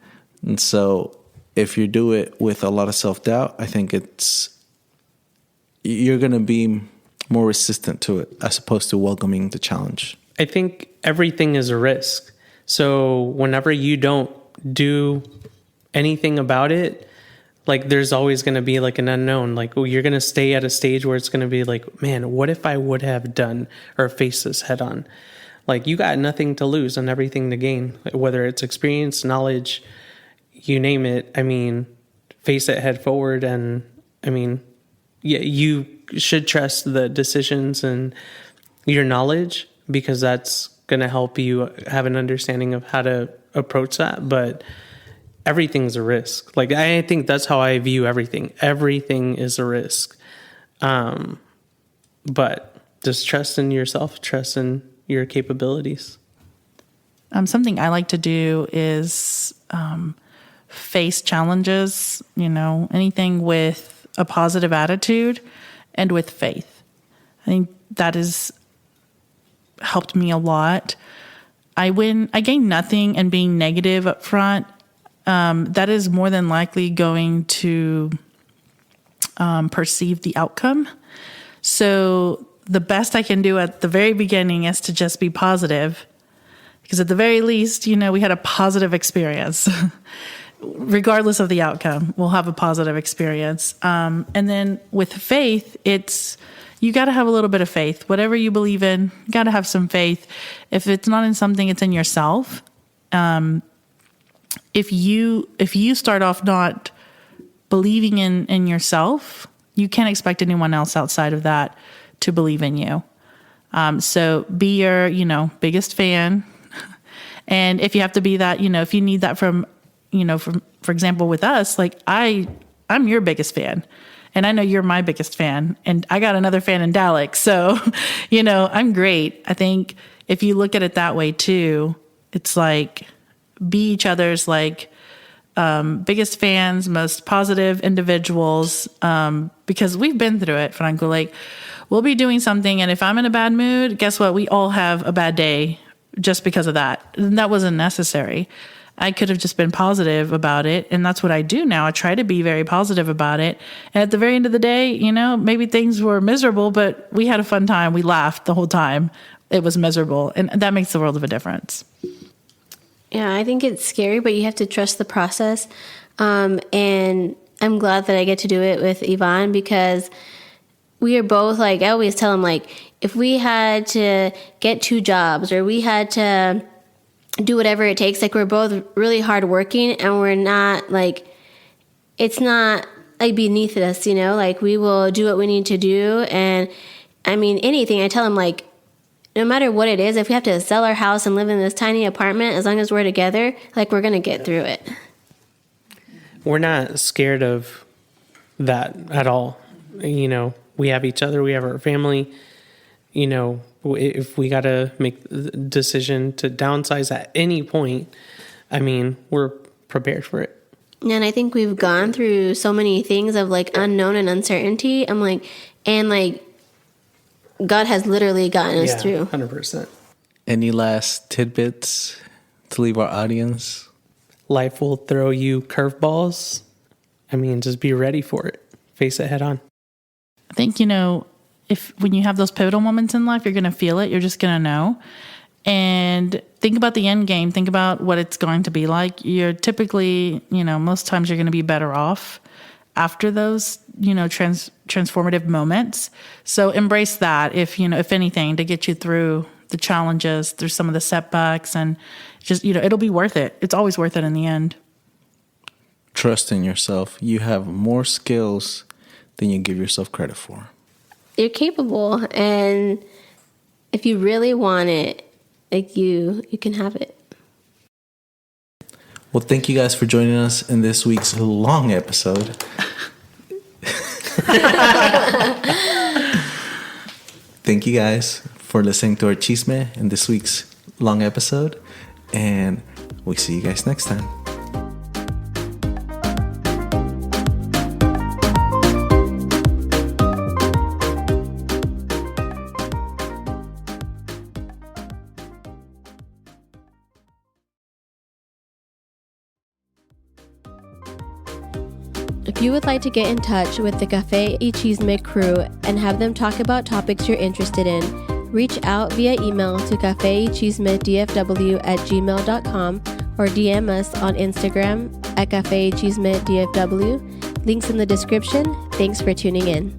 A: And so if you do it with a lot of self-doubt, I think you're going to be more resistant to it as opposed to welcoming the challenge.
C: I think everything is a risk. So whenever you don't do anything about it, like there's always going to be like an unknown. Like you're going to stay at a stage where it's going to be like, man, what if I would have done or faced this head on? Like you got nothing to lose and everything to gain, whether it's experience, knowledge, you name it. I mean, face it head forward. And I mean, yeah, you should trust the decisions and your knowledge, because that's going to help you have an understanding of how to approach that. But everything's a risk. Like, I think that's how I view everything. Everything is a risk. But just trust in yourself, trust in your capabilities.
B: Something I like to do is face challenges, anything with a positive attitude and with faith. I think that has helped me a lot. I gain nothing in being negative up front. That is more than likely going to perceive the outcome. So the best I can do at the very beginning is to just be positive, because at the very least, we had a positive experience. Regardless of the outcome, we'll have a positive experience. And then with faith, you got to have a little bit of faith. Whatever you believe in, you got to have some faith. If it's not in something, it's in yourself. If you start off not believing in yourself, you can't expect anyone else outside of that to believe in you. So be your, biggest fan. And if you have to be that, if you need that from, for example, with us, like I'm your biggest fan, and I know you're my biggest fan, and I got another fan in Dalek. So, I'm great. I think if you look at it that way too, it's like, be each other's biggest fans, most positive individuals, because we've been through it, Franco. Like, we'll be doing something, and if I'm in a bad mood, guess what? We all have a bad day just because of that. And that wasn't necessary. I could have just been positive about it, and that's what I do now. I try to be very positive about it. And at the very end of the day, maybe things were miserable, but we had a fun time. We laughed the whole time. It was miserable, and that makes the world of a difference.
D: Yeah, I think it's scary, but you have to trust the process. And I'm glad that I get to do it with Yvonne, because we are both I always tell him, if we had to get 2 jobs or we had to do whatever it takes, we're both really hardworking, and we're not it's not beneath us, we will do what we need to do. And I mean, anything, I tell him, no matter what it is, if we have to sell our house and live in this tiny apartment, as long as we're together, we're going to get through it.
C: We're not scared of that at all. We have each other, we have our family. If we got to make the decision to downsize at any point, I mean, we're prepared for it.
D: And I think we've gone through so many things of unknown and uncertainty. God has literally gotten us through.
C: 100%.
A: Any last tidbits to leave our audience?
C: Life will throw you curveballs. I mean, just be ready for it. Face it head on.
B: I think, when you have those pivotal moments in life, you're going to feel it. You're just going to know. And think about the end game. Think about what it's going to be like. You're typically, most times you're going to be better off after those, transformative moments. So embrace that, if anything, to get you through the challenges, through some of the setbacks, and just, it'll be worth it. It's always worth it in the end.
A: Trust in yourself. You have more skills than you give yourself credit for.
D: You're capable, and if you really want it, you can have it.
A: Well, thank you guys for joining us in this week's long episode. Thank you guys for listening to our Chisme in this week's long episode. And we'll see you guys next time.
D: If you would like to get in touch with the Café y Chisme crew and have them talk about topics you're interested in, reach out via email to cafeychismedfw@gmail.com or DM us on Instagram at cafeychismedfw. Links in the description. Thanks for tuning in.